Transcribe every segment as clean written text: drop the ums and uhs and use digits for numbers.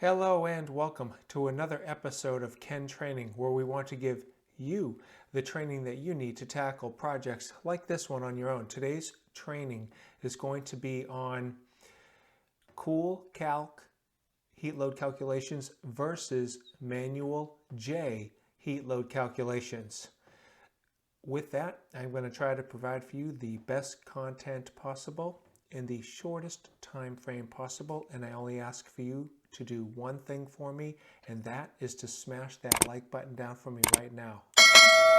Hello and welcome to another episode of KenTraining, where we want to give you the training that you need to tackle projects like this one on your own. Today's training is going to be on Cool Calc heat load calculations versus Manual J heat load calculations. With that, I'm going to try to provide for you the best content possible in the shortest time frame possible, and I only ask for you to do one thing for me, and that is to smash that like button down for me right now.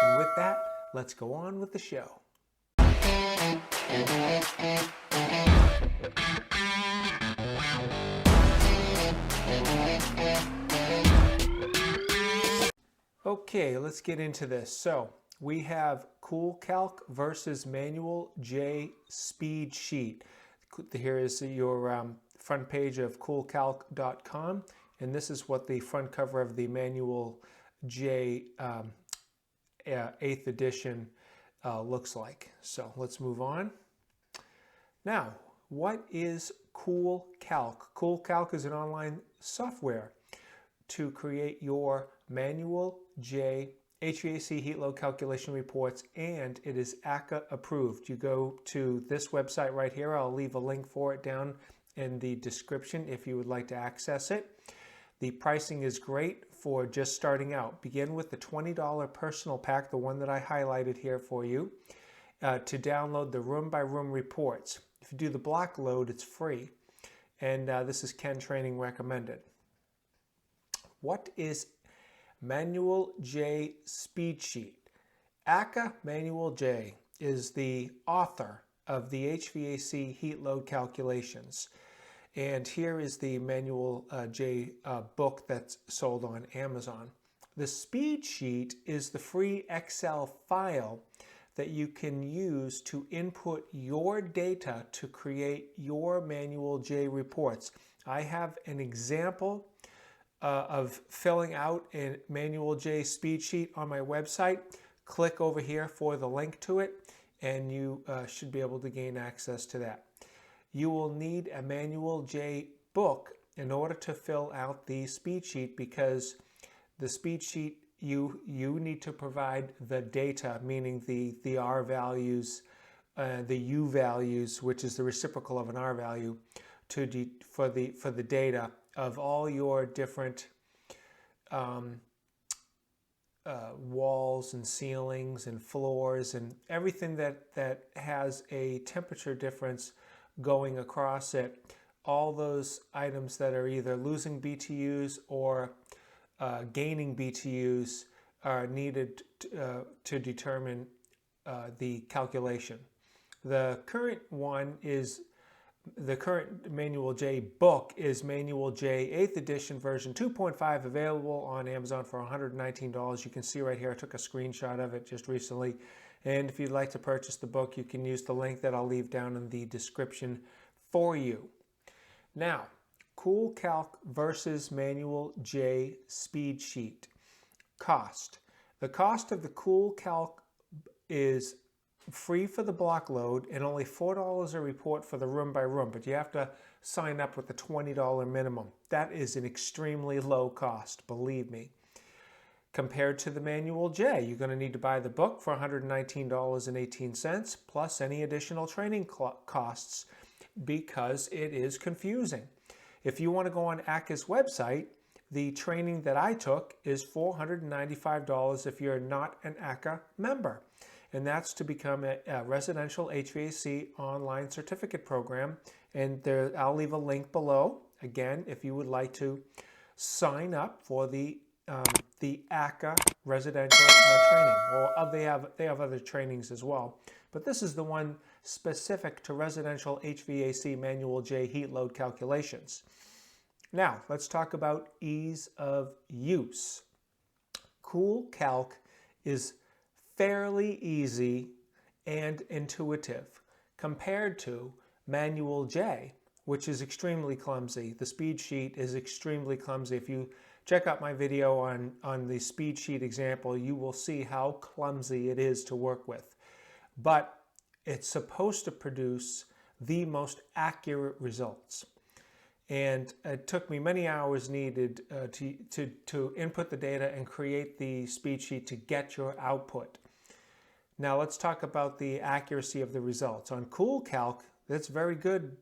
And with that, let's go on with the show. Okay, let's get into this. So we have Cool Calc versus Manual J speed sheet. Here is your front page of coolcalc.com, and this is what the front cover of the Manual J 8th edition looks like. So let's move on. Now, what is Cool Calc? Cool Calc is an online software to create your Manual J HVAC heat load calculation reports, and it is ACCA approved. You go to this website right here. I'll leave a link for it down in the description if you would like to access it. The pricing is great for just starting out. Begin with the $20 personal pack, the one that I highlighted here for you, to download the room-by-room reports. If you do the block load, it's free, and this is KenTraining recommended. What is Manual J speed sheet? ACCA Manual J is the author of the HVAC heat load calculations. And here is the Manual J book that's sold on Amazon. The speed sheet is the free Excel file that you can use to input your data to create your Manual J reports. I have an example of filling out a Manual J speed sheet on my website. Click over here for the link to it, and you should be able to gain access to that. You will need a Manual J book in order to fill out the speed sheet, because the speed sheet, you need to provide the data, meaning the R values, the U values, which is the reciprocal of an R value, for the data of all your different walls and ceilings and floors and everything that has a temperature difference going across it. All those items that are either losing BTUs or gaining BTUs are needed to determine the calculation. The current Manual J book is Manual J 8th edition version 2.5, available on Amazon for $119. You can see right here, I took a screenshot of it just recently. And if you'd like to purchase the book, you can use the link that I'll leave down in the description for you. Now, Cool Calc versus Manual J speed sheet. Cost. The cost of the Cool Calc is free for the block load and only $4 a report for the room by room, but you have to sign up with the $20 minimum. That is an extremely low cost, believe me. Compared to the Manual J, you're going to need to buy the book for $119.18 plus any additional training costs, because it is confusing. If you want to go on ACCA's website, the training that I took is $495 if you're not an ACCA member. And that's to become a residential HVAC online certificate program. And I'll leave a link below, again, if you would like to sign up for the ACCA residential training. Or they have other trainings as well. But this is the one specific to residential HVAC Manual J heat load calculations. Now, let's talk about ease of use. Cool Calc is fairly easy and intuitive compared to Manual J, which is extremely clumsy. The speed sheet is extremely clumsy. If you check out my video on the speed sheet example, you will see how clumsy it is to work with. But it's supposed to produce the most accurate results. And it took me many hours needed to input the data and create the speed sheet to get your output. Now let's talk about the accuracy of the results. On Cool Calc, that's very good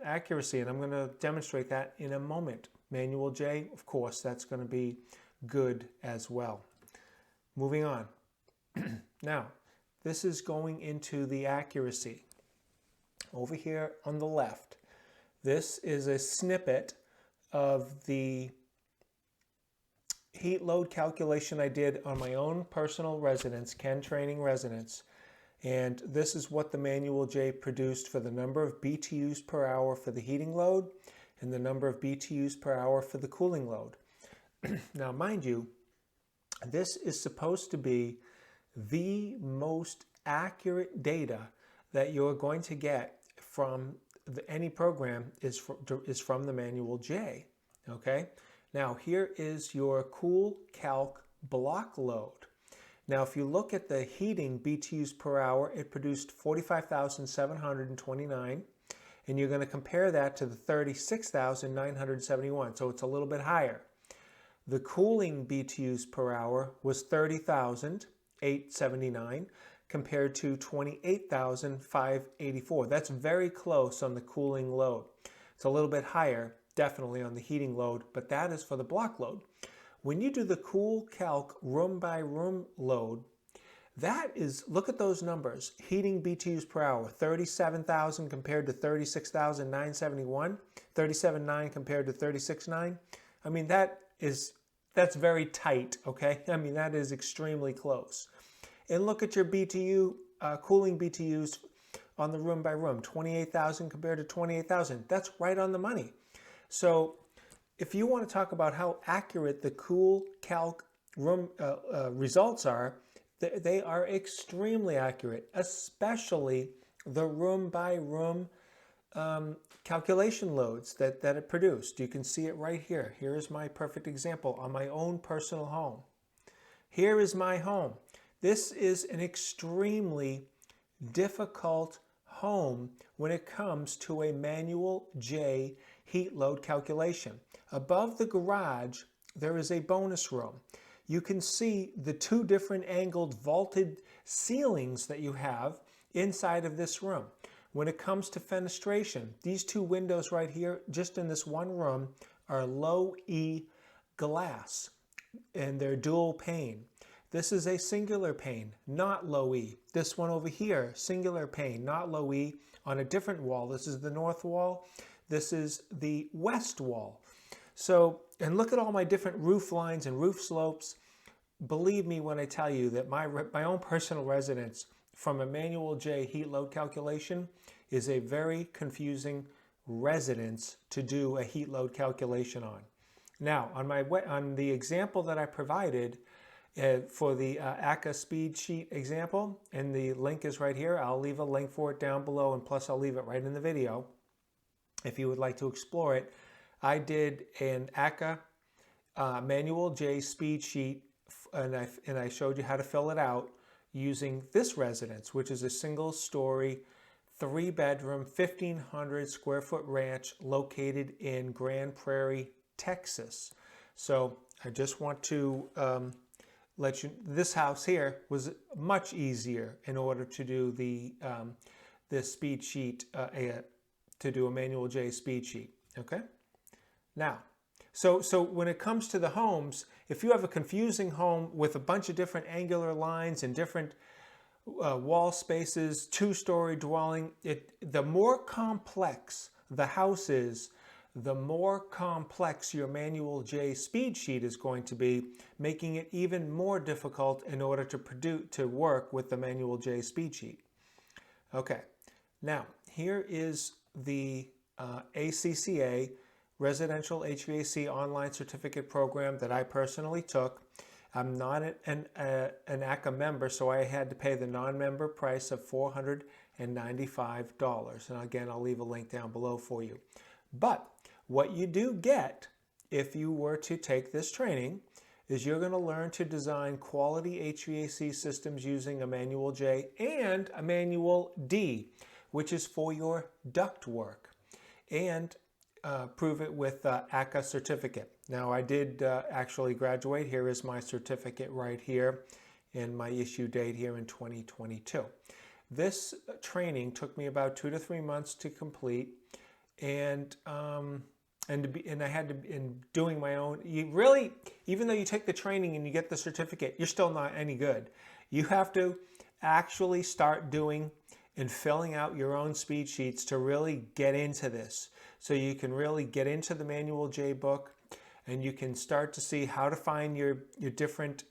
accuracy, and I'm going to demonstrate that in a moment. Manual J, of course, that's going to be good as well. Moving on. Now, this is going into the accuracy. Over here on the left, this is a snippet of the heat load calculation I did on my own personal residence, KenTraining residence. And this is what the Manual J produced for the number of BTUs per hour for the heating load and the number of BTUs per hour for the cooling load. Now, mind you, this is supposed to be the most accurate data that you're going to get from any program is from the Manual J, okay? Now, here is your Cool Calc block load. Now, if you look at the heating BTUs per hour, it produced 45,729, and you're going to compare that to the 36,971, so it's a little bit higher. The cooling BTUs per hour was 30,879 compared to 28,584. That's very close on the cooling load. It's a little bit higher, definitely, on the heating load, but that is for the block load. When you do the Cool Calc room by room load, that is, look at those numbers. Heating BTUs per hour, 37,000 compared to 36,971, 37,900 compared to 36,900. I mean, that's very tight, okay? I mean, that is extremely close. And look at your BTU, cooling BTUs on the room by room, 28,000 compared to 28,000. That's right on the money. So if you want to talk about how accurate the Cool Calc room results are, they are extremely accurate, especially the room by room calculation loads that it produced. You can see it right here. Here is my perfect example on my own personal home. Here is my home. This is an extremely difficult home when it comes to a Manual J heat load calculation. Above the garage, there is a bonus room. You can see the two different angled vaulted ceilings that you have inside of this room. When it comes to fenestration, these two windows right here, just in this one room, are low E glass, and they're dual pane. This is a singular pane, not low E. This one over here, singular pane, not low E, on a different wall. This is the north wall. This is the west wall. So, and look at all my different roof lines and roof slopes. Believe me when I tell you that my own personal residence from a Manual J heat load calculation is a very confusing residence to do a heat load calculation on. Now, on the example that I provided for the ACCA speed sheet example, and the link is right here. I'll leave a link for it down below, and plus I'll leave it right in the video if you would like to explore it. I did an ACCA Manual J speed sheet, and I showed you how to fill it out using this residence, which is a single-story, 3-bedroom, 1,500 square foot ranch located in Grand Prairie, Texas. So I just want to let you, this house here was much easier in order to do the speed sheet, to do a Manual J speed sheet, okay? Now, so when it comes to the homes, if you have a confusing home with a bunch of different angular lines and different wall spaces, 2-story dwelling, the more complex the house is, the more complex your Manual J speed sheet is going to be, making it even more difficult in order to work with the Manual J speed sheet. Okay, now here is the ACCA Residential HVAC Online Certificate Program that I personally took. I'm not an ACCA member, so I had to pay the non-member price of $495. And again, I'll leave a link down below for you. But what you do get if you were to take this training is you're going to learn to design quality HVAC systems using a Manual J and a Manual D, which is for your duct work. And prove it with ACCA certificate. Now I did actually graduate. Here is my certificate right here and my issue date here in 2022. This training took me about 2 to 3 months to complete, and I had to, in doing my own, you really, even though you take the training and you get the certificate, you're still not any good. You have to actually start doing and filling out your own speed sheets to really get into this. So you can really get into the Manual J book, and you can start to see how to find your different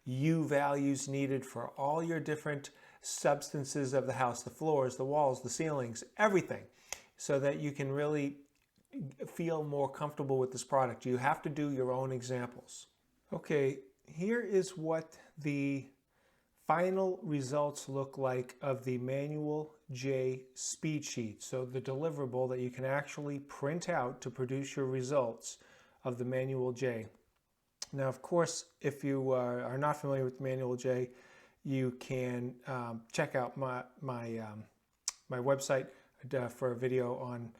U values needed for all your different substances of the house, the floors, the walls, the ceilings, everything, so that you can really feel more comfortable with this product. You have to do your own examples. Okay, here is what the final results look like of the Manual J speed sheet. So the deliverable that you can actually print out to produce your results of the Manual J. Now, of course, if you are not familiar with Manual J, you can check out my website for a video on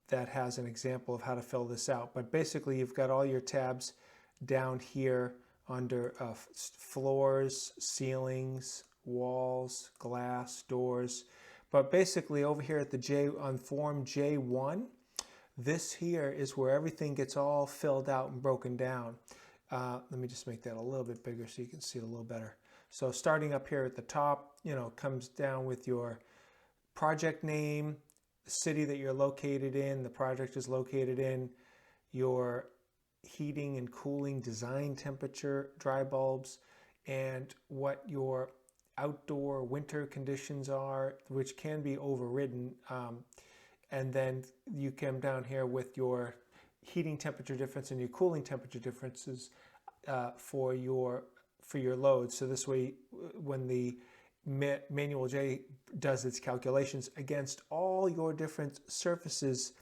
that has an example of how to fill this out. But basically, you've got all your tabs down here under floors, ceilings, walls, glass, doors. But basically, over here at the J on Form J1, this here is where everything gets all filled out and broken down. Let me just make that a little bit bigger so you can see it a little better. So starting up here at the top, comes down with your project name, the city that you're located in, the project is located in, your heating and cooling design temperature, dry bulbs, and what your outdoor winter conditions are, which can be overridden. And then you come down here with your heating temperature difference and your cooling temperature differences for your load. So this way, when the Manual J does its calculations against all your different surfaces,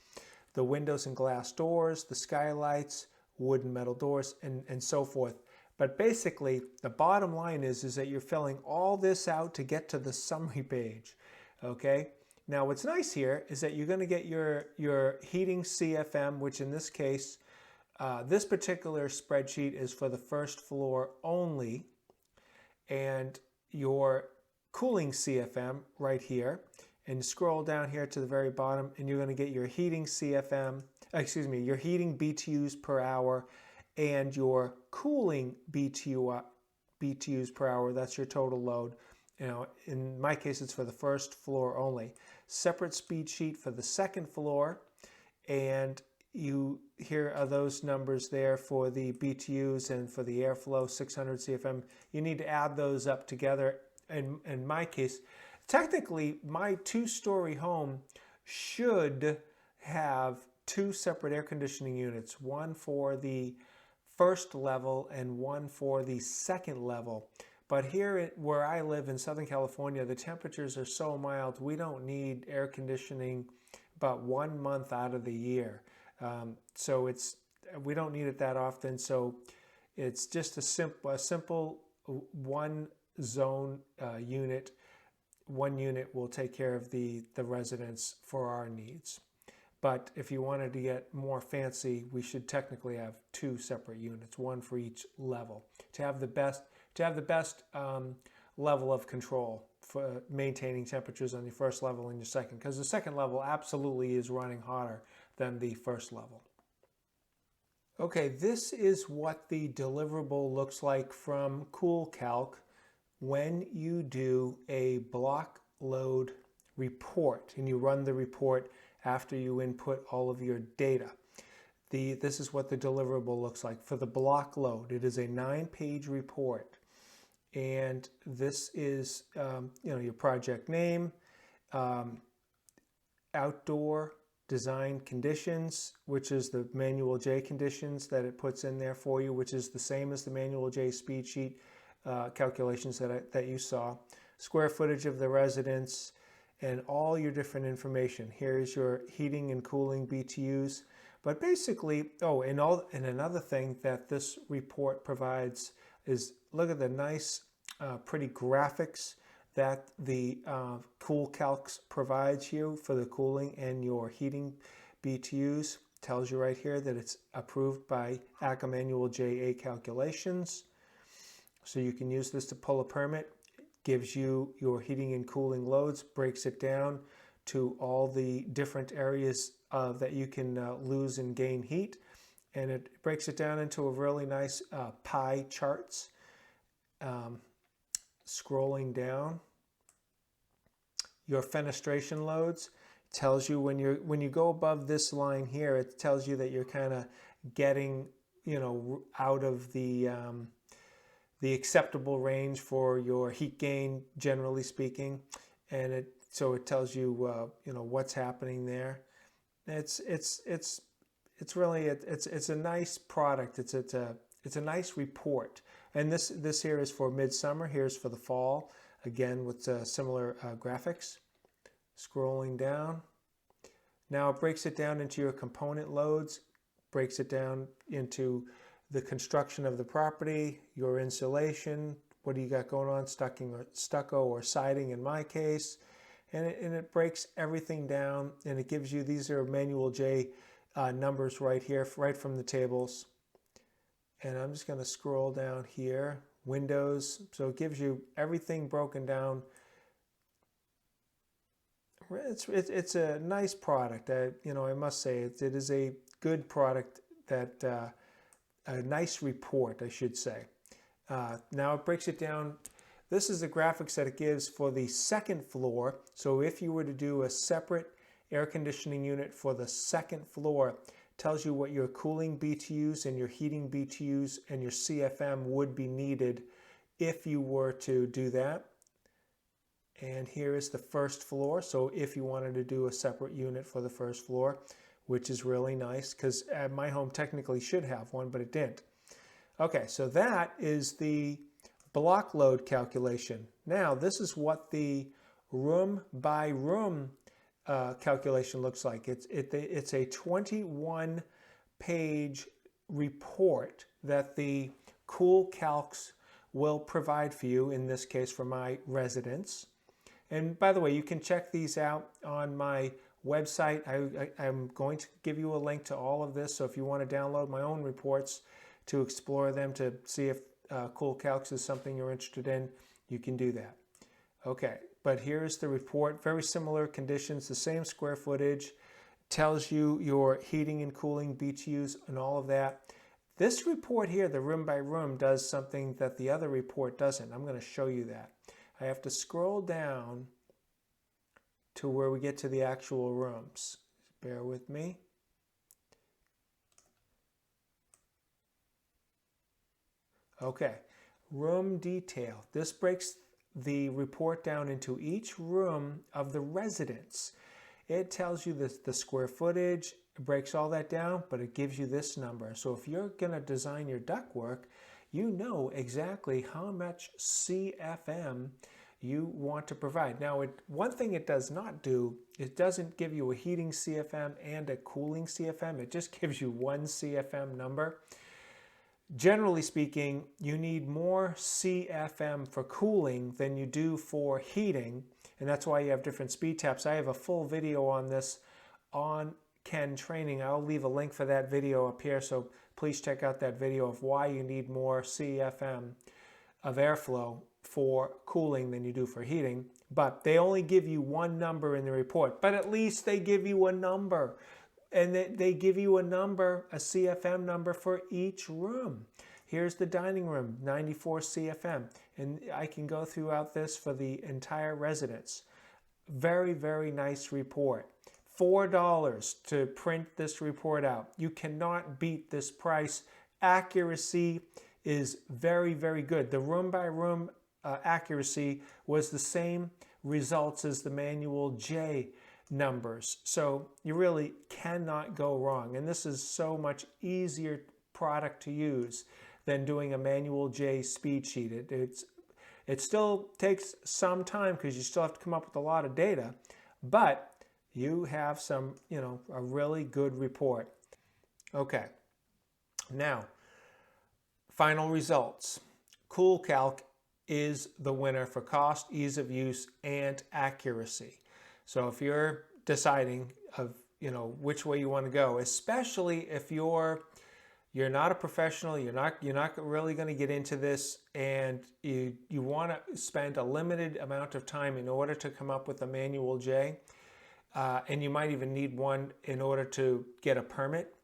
the windows and glass doors, the skylights, wood and metal doors, and so forth. But basically, the bottom line is that you're filling all this out to get to the summary page, okay? Now, what's nice here is that you're going to get your heating CFM, which in this case, this particular spreadsheet is for the first floor only, and your cooling CFM right here. And scroll down here to the very bottom, and you're going to get your heating CFM, your heating BTUs per hour, and your cooling BTUs per hour. That's your total load. In my case, it's for the first floor only. Separate speed sheet for the second floor, and here are those numbers there for the BTUs and for the airflow, 600 CFM. You need to add those up together. In my case, technically, my 2-story home should have 2 separate air conditioning units, one for the first level and one for the second level. But here where I live in Southern California, the temperatures are so mild, we don't need air conditioning about 1 month out of the year. So we don't need it that often. So it's just a simple one zone unit. One unit will take care of the residents for our needs. But if you wanted to get more fancy, we should technically have 2 separate units, one for each level, to have the best level of control for maintaining temperatures on your first level and your second, because the second level absolutely is running hotter than the first level. Okay, this is what the deliverable looks like from Calc when you do a block load report and you run the report after you input all of your data. This is what the deliverable looks like for the block load. It is a 9-page report, and this is your project name, outdoor design conditions, which is the Manual J conditions that it puts in there for you, which is the same as the Manual J speed sheet calculations that you saw, square footage of the residence, and all your different information. Here's your heating and cooling BTUs. But basically, and another thing that this report provides is, look at the nice, pretty graphics that the Calc provides you for the cooling and your heating BTUs. Tells you right here that it's approved by ACCA Manual J calculations. So you can use this to pull a permit. Gives you your heating and cooling loads, breaks it down to all the different areas that you can lose and gain heat. And it breaks it down into a really nice pie charts. Scrolling down, your fenestration loads tells you when you go above this line here, it tells you that you're kind of getting, you know, out of the acceptable range for your heat gain, generally speaking, and so it tells you you know, what's happening there. It's really it's a nice product. It's a nice report. And this here is for midsummer. Here's for the fall, again with similar graphics. Scrolling down. Now it breaks it down into your component loads, breaks it down into the construction of the property, your insulation, what do you got going on, stucco or siding in my case, and it breaks everything down, and it gives you, these are Manual J numbers right here, right from the tables. And I'm just going to scroll down here, Windows, so it gives you everything broken down. It's a nice product. You know, I must say it is a good product, that a nice report, I should say. Now it breaks it down. This is the graphics that it gives for the second floor. So if you were to do a separate air conditioning unit for the second floor, it tells you what your cooling BTUs and your heating BTUs and your CFM would be needed if you were to do that. And here is the first floor. So if you wanted to do a separate unit for the first floor, which is really nice, because my home technically should have one, but it didn't. Okay, so that is the block load calculation. Now, this is what the room by room calculation looks like. It's a 21-page report that the Cool Calcs will provide for you, in this case for my residents. And by the way, you can check these out on my website. I'm going to give you a link to all of this, so if you want to download my own reports to explore them, to see if Cool Calcs is something you're interested in, you can do that. Okay, but here's the report. Very similar conditions, the same square footage, tells you your heating and cooling BTUs and all of that. This report here, the room by room, does something that the other report doesn't. I'm going to show you that. I have to scroll down to where we get to the actual rooms. Bear with me. Okay, room detail. This breaks the report down into each room of the residence. It tells you the square footage, it breaks all that down, but it gives you this number. So if you're going to design your ductwork, you know exactly how much CFM you want to provide. Now, one thing it does not do, it doesn't give you a heating CFM and a cooling CFM. It just gives you one CFM number. Generally speaking, you need more CFM for cooling than you do for heating, and that's why you have different speed taps. I have a full video on this on KenTraining. I'll leave a link for that video up here, so please check out that video of why you need more CFM of airflow for cooling than you do for heating. But they only give you one number in the report, but at least they give you a number. And they give you a number, a CFM number for each room. Here's the dining room, 94 CFM. And I can go throughout this for the entire residence. Very, very nice report. $4 to print this report out. You cannot beat this price. Accuracy is very, very good. The room by room accuracy was the same results as the Manual J numbers. So you really cannot go wrong. And this is so much easier product to use than doing a Manual J speed sheet. It still takes some time because you still have to come up with a lot of data, but you have some, you know, a really good report. Okay, now final results. Cool Calc is the winner for cost, ease of use, and accuracy. So if you're deciding of which way you want to go, especially if you're not a professional, you're not really going to get into this, and you want to spend a limited amount of time in order to come up with a Manual J, and you might even need one in order to get a permit.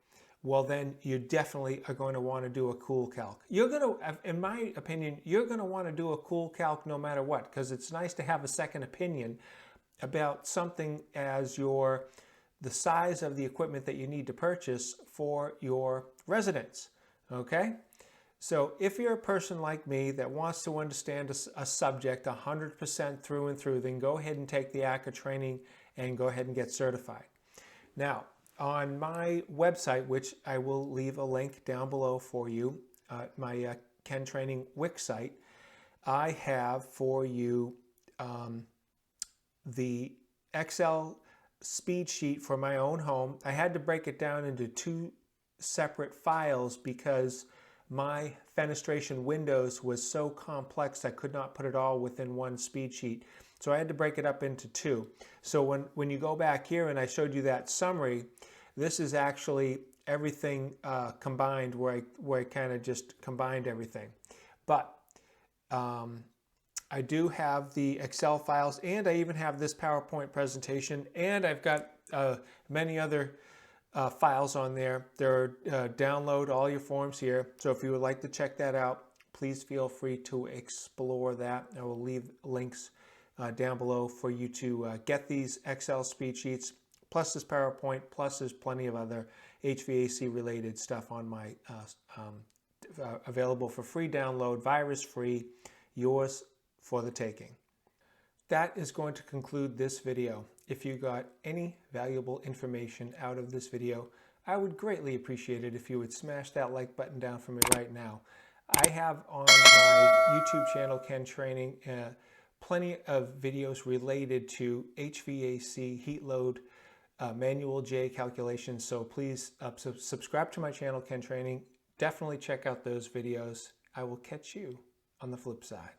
Well, then you definitely are going to want to do a Cool Calc. You're going to, in my opinion, you're going to want to do a Cool Calc no matter what, because it's nice to have a second opinion about something as the size of the equipment that you need to purchase for your residence. Okay? So if you're a person like me that wants to understand a subject 100% through and through, then go ahead and take the ACCA training and go ahead and get certified. Now, on my website, which I will leave a link down below for you, my KenTraining Wix site, I have for you the Excel speed sheet for my own home. I had to break it down into 2 separate files because my fenestration windows was so complex I could not put it all within one speed sheet. So I had to break it up into 2. So when you go back here and I showed you that summary, this is actually everything combined where I kind of just combined everything. But I do have the Excel files, and I even have this PowerPoint presentation, and I've got many other files on there. Download all your forms here. So if you would like to check that out, please feel free to explore that. I will leave links down below for you to get these Excel speed sheets, plus this PowerPoint, plus there's plenty of other HVAC related stuff on my available for free download, virus free, yours for the taking. That is going to conclude this video. If you got any valuable information out of this video, I would greatly appreciate it if you would smash that like button down for me right now. I have on my YouTube channel, KenTraining, plenty of videos related to HVAC, heat load, Manual J calculations. So please subscribe to my channel, KenTraining. Definitely check out those videos. I will catch you on the flip side.